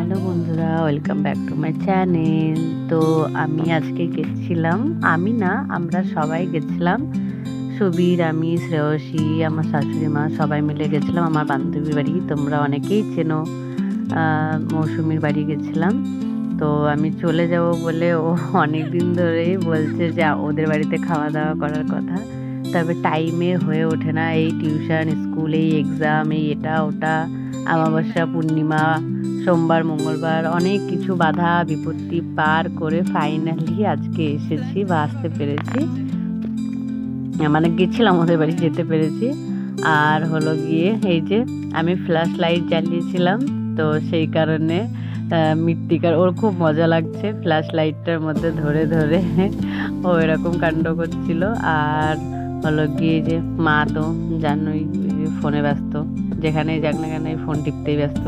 Hello বন্ধুরা, welcome back to my channel. তো আমি আজকে গেছিলাম, আমি না আমরা সবাই গেছিলাম, সুবীর, আমি, শ্রেয়সী, আমার শাশুড়ি মা সবাই মিলে গেছিলাম আমার বান্ধবীর বাড়ি। তোমরা অনেকেই চেনো, মৌসুমির বাড়ি গেছিলাম। তো আমি চলে যাব বলে ও অনেক দিন ধরেই বলছে যে ওদের বাড়িতে খাওয়া দাওয়া করার কথা, তবে টাইমে হয়ে ওঠে না। এই টিউশন, স্কুল, এই এক্সাম, এই এটা ওটা, অমাবস্যা, পূর্ণিমা, সোমবার, মঙ্গলবার, অনেক কিছু বাধা বিপত্তি পার করে ফাইনালি আজকে এসেছি বা আসতে পেরেছি, মানে গেছিলাম ওদের বাড়ি, যেতে পেরেছি। আর হলো গিয়ে এই যে আমি ফ্ল্যাশ লাইট জ্বালিয়েছিলাম, তো সেই কারণে মৃত্তিকার ওর খুব মজা লাগছে ফ্ল্যাশ লাইটটার মধ্যে ধরে ধরে ও এরকম কাণ্ড করছিল। আর হলো গিয়ে যে মা তো জানোই ফোনে ব্যস্ত, যেখানে যাক না কেন ফোন টিপতেই ব্যস্ত।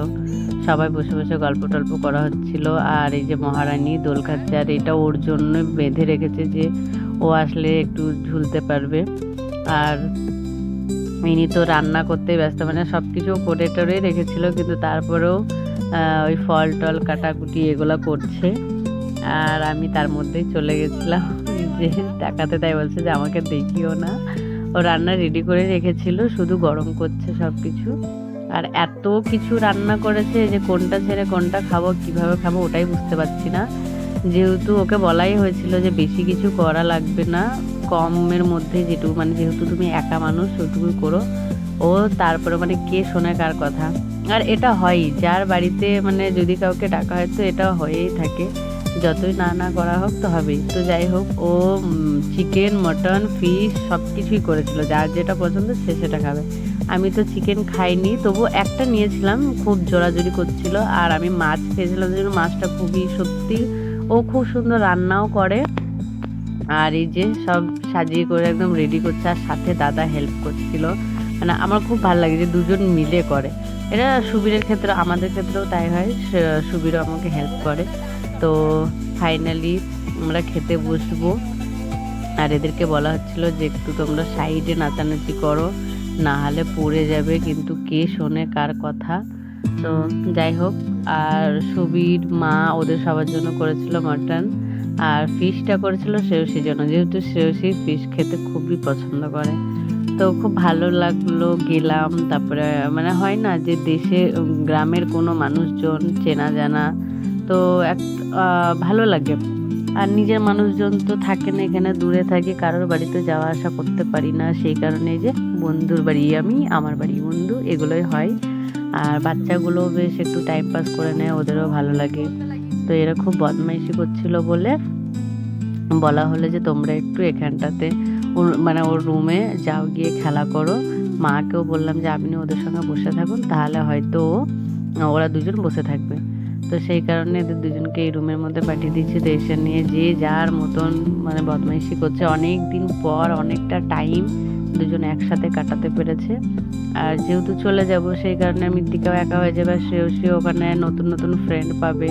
সবাই বসে বসে গল্প টল্প করা হচ্ছিল। আর এই যে মহারানী দোল খাচ্ছে, আর এটা ওর জন্য বেঁধে রেখেছে যে ও আসলে একটু ঝুলতে পারবে। আর ইনি তো রান্না করতে ব্যস্ত, মানে সব কিছু করে টরে রেখেছিল, কিন্তু তারপরেও ওই ফল টল কাটাকুটি এগুলো করছে। আর আমি তার মধ্যেই চলে গেছিলাম যে টাকাতে, তাই বলছে যে আমাকে দেখিও না। ও রান্না রেডি করে রেখেছিল, শুধু গরম করছে সব কিছু। আর এত কিছু রান্না করেছে যে কোনটা ছেড়ে কোনটা খাবো, কিভাবে খাবো ওটাই বুঝতে পারছি না। যেহেতু ওকে বলাই হয়েছিল যে বেশি কিছু করা লাগবে না, কমের মধ্যে যেটুকু, মানে যেহেতু তুমি একা মানুষ ওইটুকুই করো। ও তারপরে মানে কে শোনে কার কথা। আর এটা হয়ই, যার বাড়িতে মানে যদি কাউকে ডাকা হয় তো এটা হয়েই থাকে, যতই না না করা হোক তো হবেই। তো যাই হোক, ও চিকেন, মটন, ফিশ সব কিছুই করেছিল, যার যেটা পছন্দ সে সেটা খাবে। আমি তো চিকেন খাইনি, তবু একটা নিয়েছিলাম, খুব জোরাজুরি করছিল। আর আমি মাছ খেয়েছিলাম, যেন মাছটা খুবই সত্যি ও খুব সুন্দর রান্নাও করে। আর এই যে সব সাজিয়ে করে একদম রেডি করছে, আর সাথে দাদা হেল্প করছিল। মানে আমার খুব ভালো লাগে যে দুজন মিলে করে। এটা সুবীরের ক্ষেত্রে, আমাদের ক্ষেত্রেও তাই হয়, সুবীরও আমাকে হেল্প করে। তো ফাইনালি আমরা খেতে বসবো। আর এদেরকে বলা হচ্ছিল যে একটু তোমরা সাইডে নাচানাচি করো, না হলে পড়ে যাবে, কিন্তু কে শোনে কার কথা। তো যাই হোক, আর সুবীর মা ওদের সবার জন্য করেছিল মাটন, আর ফিশটা করেছিল শ্রেয়সীর জন্য, যেহেতু শ্রেয়সী ফিশ খেতে খুবই পছন্দ করে। তো খুব ভালো লাগলো, গেলাম। তারপরে মানে হয় না যে দেশে গ্রামের কোনো মানুষজন চেনা জানা, তো এক ভালো লাগে। আর নিজের মানুষজন তো থাকে না, এখানে দূরে থাকি, কারোর বাড়িতে যাওয়া আসা করতে পারি না, সেই কারণে যে বন্ধুর বাড়ি আমি, আমার বাড়ি বন্ধু, এগুলোই হয়। আর বাচ্চাগুলো বেশ একটু টাইম পাস করে নেয়, ওদেরও ভালো লাগে। তো এরা খুব বদমাইশি করছিল বলে বলা হলো যে তোমরা একটু এখানটাতে মানে ওর রুমে যাও, গিয়ে খেলা করো। মাকেও বললাম যে আপনি ওদের সঙ্গে বসে থাকুন, তাহলে হয়তো ওরা দুজন বসে থাকবে। তো সেই কারণে এদের দুজনকে এই রুমের মধ্যে পাঠিয়ে দিয়েছি। তো এসে নিয়ে যে যার মতন মানে বদমাইশি করছে, অনেক দিন পর অনেকটা টাইম দুজন একসাথে কাটাতে পেরেছে। আর যেহেতু চলে যাব সেই কারণে মৃত্তিকাও একা হয়ে যাবে, সেও ওখানে নতুন নতুন ফ্রেন্ড পাবে।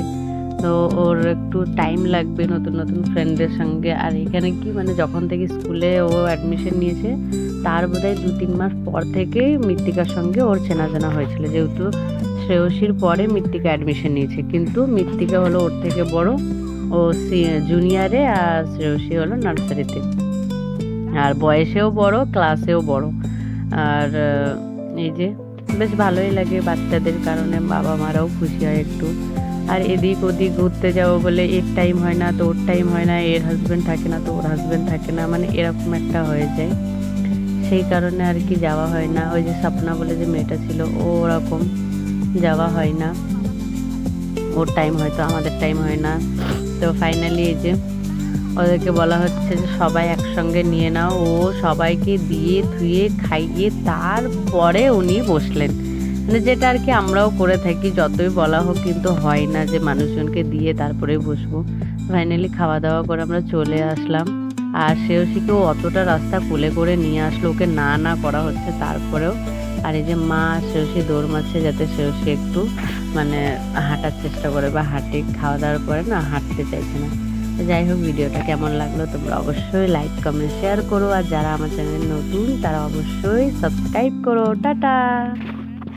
তো ওর একটু টাইম লাগবে নতুন নতুন ফ্রেন্ডের সঙ্গে। আর এখানে কি মানে যখন থেকে স্কুলে ও অ্যাডমিশন নিয়েছে তার বোধহয় 2-3 মাস পর থেকে মৃত্তিকার সঙ্গে ওর চেনা জানা হয়েছিল, যেহেতু শ্রেয়সীর পরে মৃত্তিকা অ্যাডমিশন নিয়েছে, কিন্তু মৃত্তিকা হলো ওর থেকে বড়, ও জুনিয়রে, আর শ্রেয়সী হলো নার্সারিতে। আর বয়সেও বড়, ক্লাসেও বড়। আর এই যে বেশ ভালোই লাগে বাচ্চাদের কারণে, বাবা মারাও খুশি হয় একটু। আর এদিক ওদিক ঘুরতে যাবো বলে এর টাইম হয় না তো ওর টাইম হয় না, এর হাজব্যান্ড থাকে না তো ওর হাজব্যান্ড থাকে না, মানে এরকম একটা হয়ে যায়। সেই কারণে আর কি যাওয়া হয় না। ওই যে স্বপ্না বলে যে মেয়েটা ছিল, ও ওরকম যাওয়া হয় না, ওর টাইম হয়তো আমাদের টাইম হয় না। তো ফাইনালি এই যে ওদেরকে বলা হচ্ছে যে সবাই একসঙ্গে নিয়ে নাও, ও সবাইকে দিয়ে ধুয়ে খাইয়ে তারপরে উনি বসলেন, মানে যেটা আর কি আমরাও করে থাকি, যতই বলা হোক কিন্তু হয় না যে মানুষজনকে দিয়ে তারপরে বসবো। ফাইনালি খাওয়া দাওয়া করে আমরা চলে আসলাম। আর শ্রেয়সীকেও অতটা রাস্তা কোলে করে নিয়ে আসলো, ওকে না না করা হচ্ছে তারপরেও। আর এই যে মা শ্রেয়সী দৌড় মারছে যাতে শ্রেয়সী একটু মানে হাঁটার চেষ্টা করে, বা হাঁটে, খাওয়া দাওয়ার পরে না হাঁটতে চাইছে না। যাই হোক, ভিডিওটা কেমন লাগলো তোমরা অবশ্যই লাইক কমেন্ট শেয়ার করো, আর যারা আমার চ্যানেল নতুন তারা অবশ্যই সাবস্ক্রাইব করো। টাটা।